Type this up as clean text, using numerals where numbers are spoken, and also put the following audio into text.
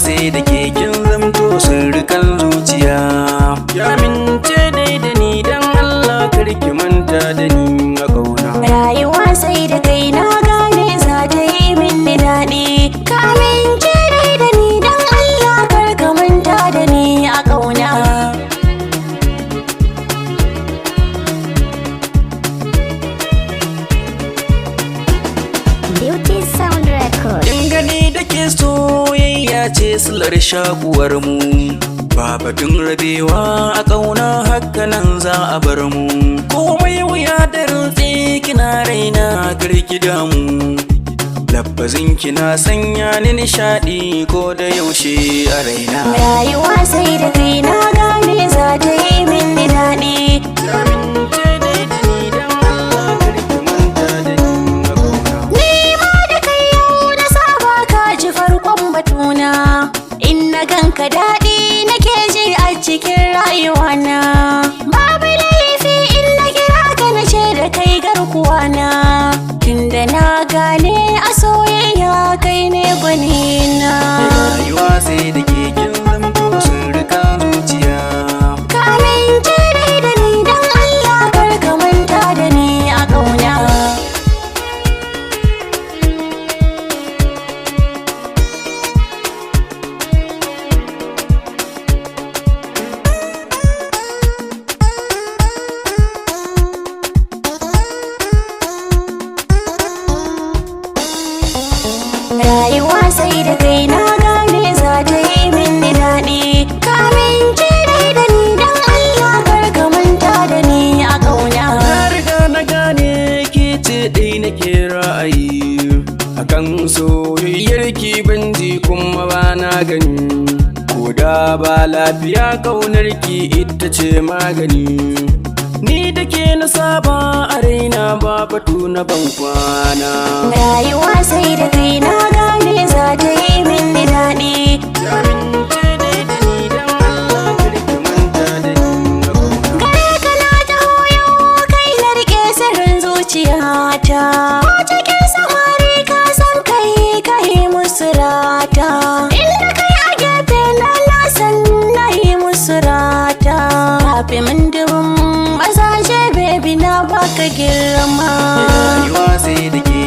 sai da ke kin zamto sirrikan zuciya. Ya mince dai da ni dan Allah karki manta da ni a kauna. Rayuwa sai da kai na gane za ta yi min daɗi. Ka mince dai da ni dan Allah kar ka manta da ni a kauna. Beauty Sound Record. Kin gani da ke soyayya ce silar shakuwar mu. Babatun rabewa a ƙauna haka nan za a bar mu. Komai wuya da rutse kina raina karki damu. Labbazin kina sanya ni nishaɗi ko da yaushe a raina. Rayuwa sai da kai na gane za ta yi min daɗi. Ganka daɗi nake ji a cikin rayuwana. Babu laifi in na kira ka na ce da kai garkuwana. Tunda na gane a soyayya kai ne gwanina. Rayuwa sai da ke kin zamto sirrikan zuciya. Ka mince dai da ni dan Allah kar ka manta da ni a ƙauna. Rayuwa sai da kai na gane za ta yi min daɗi. Ka mince dai da ni dan Allah kar ka manta da ni a ƙauna. Na riga na gane ke ce ɗai nake ra'ayi. Akan soyayyar ki ban ji kuma ba na gani. Ko da ba lafiya ƙaunar ki ita ce magani. Ni da ke na saba a raina ba batu na ban kwana. Rayuwa sai da kai na gane za ta yi min daɗi. Gare ka na taho yau kai na riƙe sirrin zuciyata. Ko cikin samari ka san kai ka yi musu rata. Inda kai a gefe na san na yi musu rata. Kafi min dubin mazaje baby na baka girma. Rayuwa sai da ke